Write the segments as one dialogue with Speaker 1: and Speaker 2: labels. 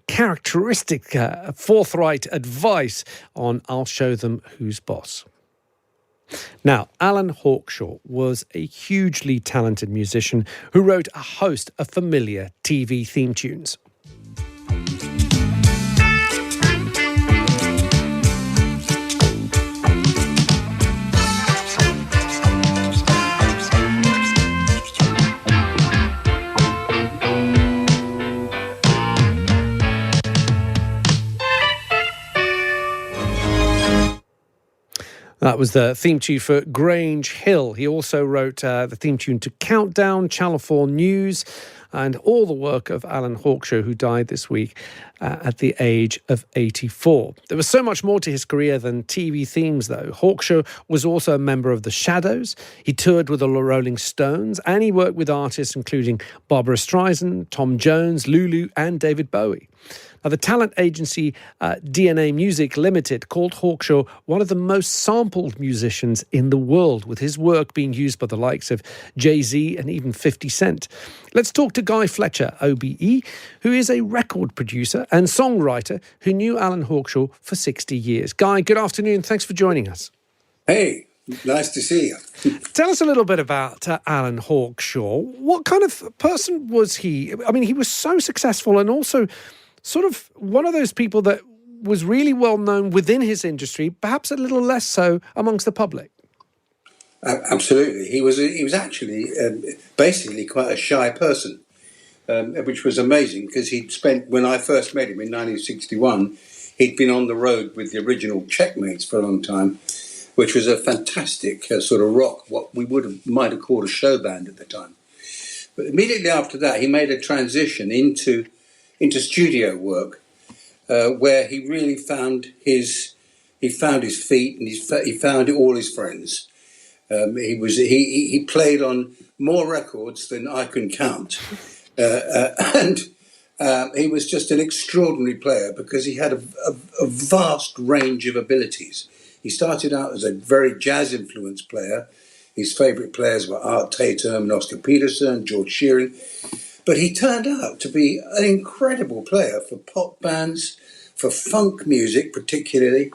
Speaker 1: characteristic, forthright advice on I'll Show Them Who's Boss. Now, Alan Hawkshaw was a hugely talented musician who wrote a host of familiar TV theme tunes. That was the theme tune for Grange Hill. He also wrote the theme tune to Countdown, Channel 4 News, and all the work of Alan Hawkshaw, who died this week at the age of 84. There was so much more to his career than TV themes, though. Hawkshaw was also a member of The Shadows. He toured with the Rolling Stones, and he worked with artists including Barbra Streisand, Tom Jones, Lulu, and David Bowie. Now, the talent agency DNA Music Limited called Hawkshaw one of the most sampled musicians in the world, with his work being used by the likes of Jay-Z and even 50 Cent. Let's talk to Guy Fletcher OBE, who is a record producer and songwriter who knew Alan Hawkshaw for 60 years. Guy, good afternoon. Thanks for joining us.
Speaker 2: Hey, nice to see you.
Speaker 1: Tell us a little bit about Alan Hawkshaw. What kind of person was he? I mean, he was so successful and also sort of one of those people that was really well known within his industry, perhaps a little less so amongst the public.
Speaker 2: Absolutely. He was actually basically quite a shy person, which was amazing because he'd spent, when I first met him in 1961, he'd been on the road with the original Checkmates for a long time, which was a fantastic sort of rock, what we might have called a show band at the time. But immediately after that, he made a transition into studio work, where he really found his feet and he found all his friends. He played on more records than I can count, and he was just an extraordinary player because he had a vast range of abilities. He started out as a very jazz-influenced player. His favourite players were Art Tatum and Oscar Peterson, George Shearing. But he turned out to be an incredible player for pop bands, for funk music particularly,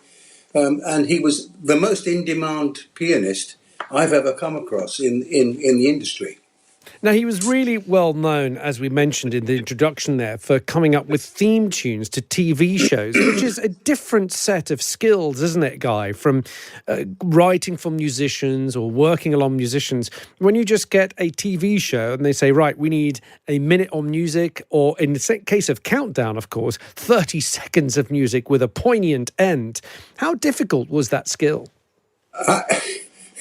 Speaker 2: and he was the most in-demand pianist I've ever come across in the industry.
Speaker 1: Now, he was really well known, as we mentioned in the introduction there, for coming up with theme tunes to TV shows, which is a different set of skills, isn't it, Guy, from writing for musicians or working along musicians. When you just get a TV show and they say, right, we need a minute on music, or in the case of Countdown, of course, 30 seconds of music with a poignant end. How difficult was that skill?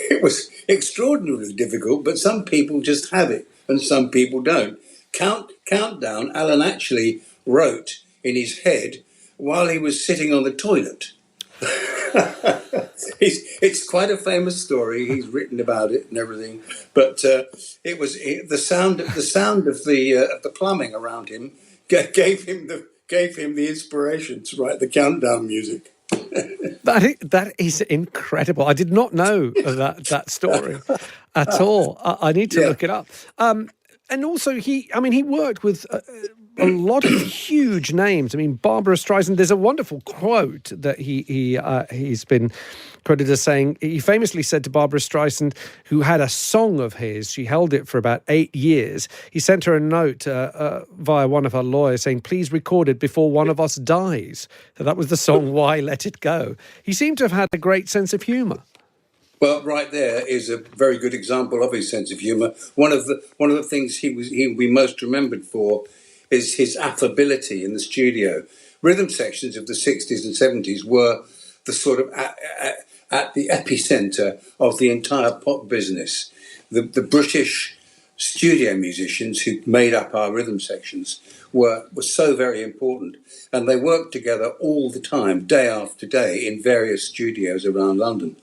Speaker 2: It was extraordinarily difficult, but some people just have it and some people don't. Countdown, Alan actually wrote in his head while he was sitting on the toilet. It's quite a famous story. He's written about it and everything. But it was the sound of the plumbing around him gave him the inspiration to write the Countdown music.
Speaker 1: That is incredible. I did not know that story at all. I need to look it up. And also, he worked with a lot of huge names. I mean, Barbra Streisand. There's a wonderful quote that he's been quoted as saying. He famously said to Barbra Streisand, who had a song of his, she held it for about 8 years. He sent her a note via one of her lawyers saying, "Please record it before one of us dies." So that was the song "Why Let It Go." He seemed to have had a great sense of humour.
Speaker 2: Well, right there is a very good example of his sense of humour. One of the things he'll be most remembered for is his affability in the studio. Rhythm sections of the 60s and 70s were the sort of at the epicenter of the entire pop business. The British studio musicians who made up our rhythm sections were so very important, and they worked together all the time, day after day, in various studios around London.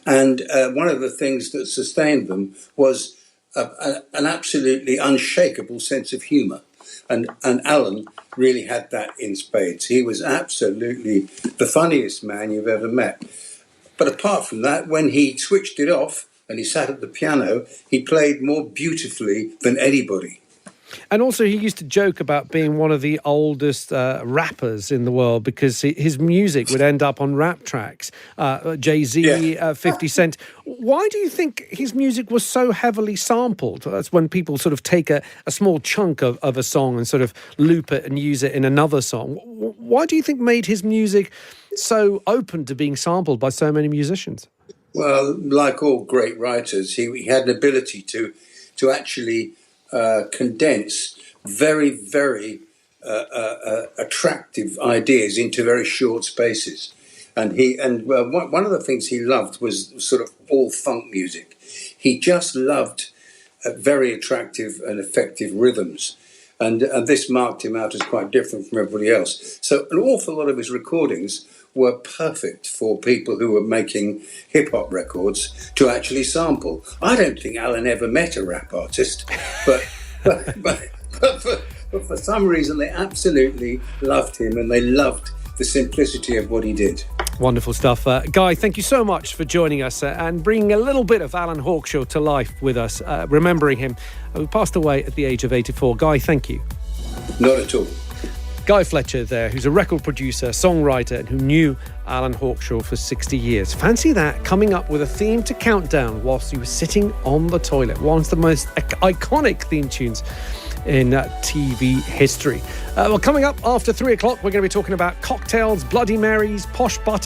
Speaker 2: And one of the things that sustained them was an absolutely unshakable sense of humour. And Alan really had that in spades. He was absolutely the funniest man you've ever met. But apart from that, when he switched it off and he sat at the piano, he played more beautifully than anybody.
Speaker 1: And also, he used to joke about being one of the oldest rappers in the world because his music would end up on rap tracks. Jay-Z, 50 Cent. Why do you think his music was so heavily sampled? That's when people sort of take a small chunk of a song and sort of loop it and use it in another song. Why do you think made his music so open to being sampled by so many musicians?
Speaker 2: Well, like all great writers, he had an ability to actually condense very, very attractive ideas into very short spaces. And one of the things he loved was sort of all funk music. He just loved very attractive and effective rhythms. And this marked him out as quite different from everybody else. So an awful lot of his recordings were perfect for people who were making hip-hop records to actually sample. I don't think Alan ever met a rap artist, but for some reason they absolutely loved him, and they loved the simplicity of what he did.
Speaker 1: Wonderful stuff. Guy, thank you so much for joining us and bringing a little bit of Alan Hawkshaw to life with us, remembering him, who passed away at the age of 84. Guy, thank you.
Speaker 2: Not at all.
Speaker 1: Guy Fletcher there, who's a record producer, songwriter, and who knew Alan Hawkshaw for 60 years. Fancy that, coming up with a theme to Countdown whilst he was sitting on the toilet. One of the most iconic theme tunes in TV history. Well, coming up after 3 o'clock, we're going to be talking about cocktails, Bloody Marys, posh butter.